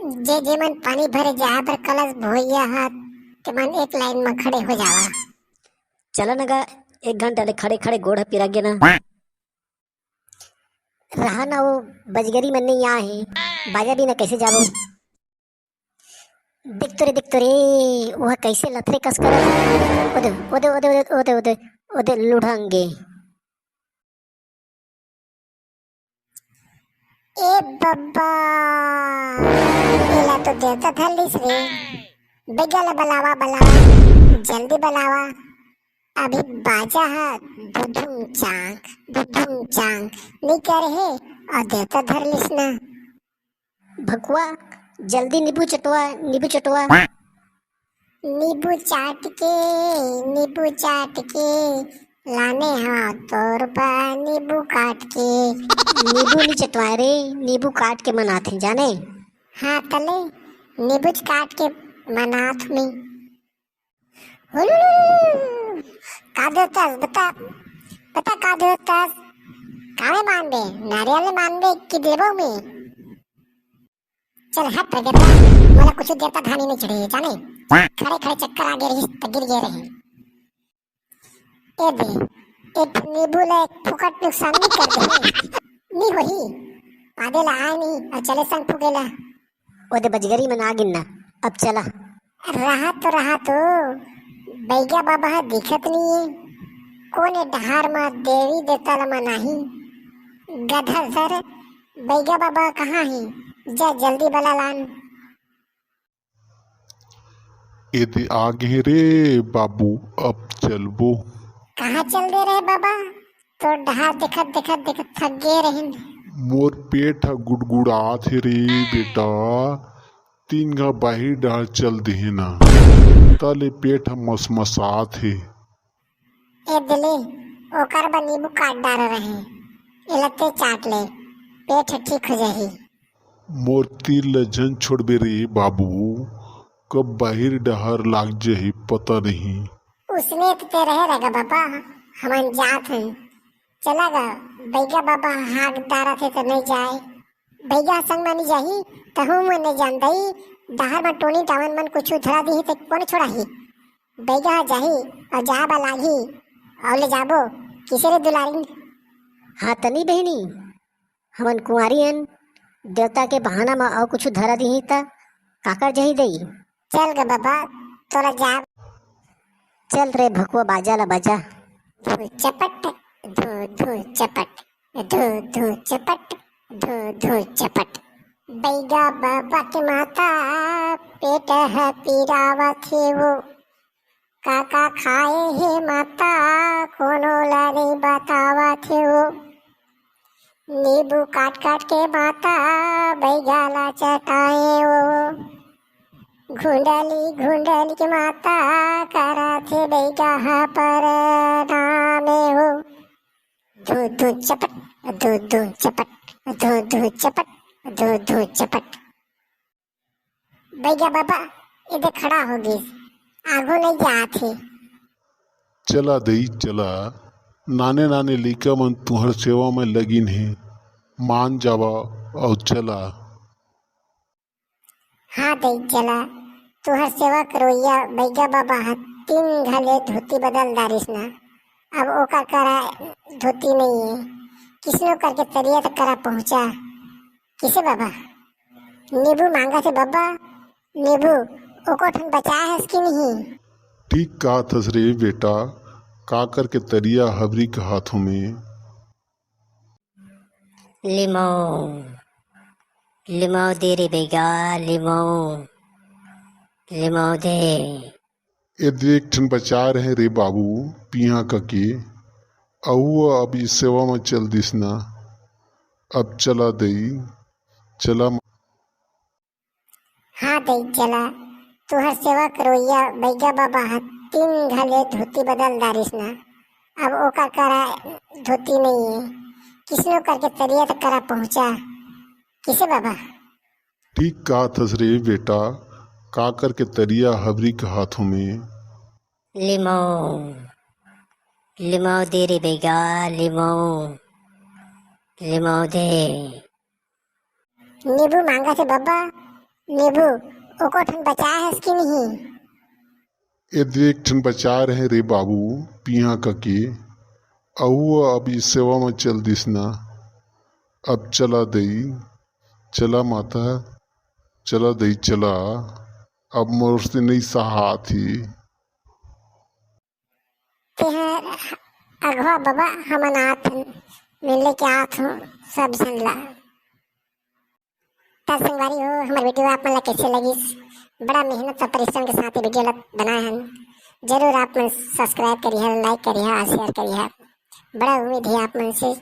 जे जेमन पानी भरे जहाँ पर कलश भोइया हाथ के मन एक लाइन में खड़े हो जावा। चला ना गा, 1 घंटा ले खड़े खड़े गोड़ पिरा गया ना। रहा ना वो बजगरी मन नहीं यहाँ है, बाजा भी ना कैसे जाबो। दिख तो रे वह कैसे लथरे कस कर। ओदे ओदे ओदे ओदे ओदे ओदे ओदे लुढ़ंगे। ए बब्बा एला तो देवता थल्लिस रे। बेगल बलावा बलावा जल्दी बलावा। अभी बाजा हा धुधुम चांग नहीं करे है और देवता धर लिस ना। भकुआ जल्दी नींबू चटवा नींबू चटवा। नींबू चाट के लाने हाँ तोर बा नींबू काट के। नींबू नहीं चटवाए रे, नींबू काट के मनाते जाने। हाँ तले नींबू काट के मनात में। का देवतास बता बता का देवतास कावे मान दे नारियल मान दे कि देवो में। चल हट रे देवता मला कुछ देवता धानी नहीं चढ़े जाने। खड़े खड़े चक्कर आगे रही तो गिर गए रहे। ए दे एक नींबू ले फुकट नुकसान नहीं कर दे नहीं वही आधे ला आए नहीं और चले संग फुकेला। ओदे बजगरी में ना गिनना, अब चला। रहा तो बैगा बाबा दिखत नहीं है। कोने डहार में देवी देवता लमा नहीं। गधा सर बैगा बाबा कहाँ है? जा जल्दी बला लान। यदि आगे रे बाबू अब चलबो। कहाँ चल दे रहे बाबा? तो डहार देखत देखत देखत थक गए रहे। मोर पेट ह गुड़गुड़ात हे रे बेटा। 3 घा बाहिर डाल चल देहे ना तले पेट ह मसमसात हे। ए दिले ओकर बा नींबू काट डाल रहे इलते चाट ले पेट ठीक हो जाही। मोर तीर ल जन छोड़बे रे बाबू, कब बाहिर डहर लाग जाही पता नहीं। उसने तो ते रहे रहेगा बाबा हमन जात हैं। चलागा बैगा बाबा हाथ डारा थे तो नहीं जाए। बैगा संग मानी जाही तहु मन नहीं जान दई। डहर में टोनी टावन मन कुछ धरा दी तो कौन छोड़ा ही। बैगा जाही और जहाँ बा लागी और ले जाबो किसे रे दुलारी। हाँ तनी बहनी हमन कुंवारी हन, देवता के बहाना में और कुछ धरा दी ता काकर जही दई। चल गे बाबा तोरा जा। चल रे भकुआ बाजा ला बाजा। धू चपट धू चपट धू धू चपट धू चपट। बैगा बाबा के माता पेट है पीरावा थे वो। काका खाए है माता कोनो ला नहीं बतावा थे वो। नींबू काट काट के माता बैगा ला चटाए वो। घुंडली के माता करा थे बैगा पर नामे हो। धू धू चपट धू चपट धू चपट धू चपट। बैगा बाबा इधर खड़ा हो गई आगो नहीं जाते। चला दई चला, नाने नाने लइका मन तुहर सेवा में लगिन है, मान जावा और चला। हाँ दई चला तुहर सेवा करोइया बैगा बाबा 3 घले धोती बदल दारिस ना। अब ओकर करा धोती नहीं है किसनो करके तरिया तक करा पहुँचा। किसे बाबा नींबू मांगा थे बाबा नींबू ओको ठन बचाया है इसकी नहीं। ठीक कहा थस रे बेटा, काकर के तरिया हबरी के हाथों में। लिमो लिमो दे रे बेगा लिमो लिमो दे। ये देख ठन बचा रहे रे बाबू पिया के। अहू अब इस सेवा में चल दिस ना। अब चला दई चला। हाँ दई चला तुहर सेवा करोइया बैगा बाबा 3 घले धोती बदल दारिस ना। अब ओकर करा धोती नहीं है किसनो करके तरिया तक करा पहुँचा। किसे बाबा ठीक कहा थस रे बेटा, काकर के तरिया हबरी के हाथों में। लिमो लिमो दे रे बेगा लिमो लिमो दे। नींबू मांगा थे बाबा नींबू ओको ठन बचाए है कि नहीं? ए देख ठन बचा रहे रे बाबू पिया कके अहू अब इस सेवा में चल दिस ना। अब चला दई, चला माता, चला दई चला, अब मोर से नहीं सहाथी। तेहर अगवा बाबा हमन आत हन, मिलने के आत हो सब जन ला। तब संगवारी हो हमार वीडियो आप मन ला कैसे लगिस? बड़ा मेहनत और परिश्रम के साथ ये वीडियो ला बनाए हन। जरूर आप मन सब्सक्राइब करिए, लाइक करिए और शेयर करिए। बड़ा उम्मीद है आप मन से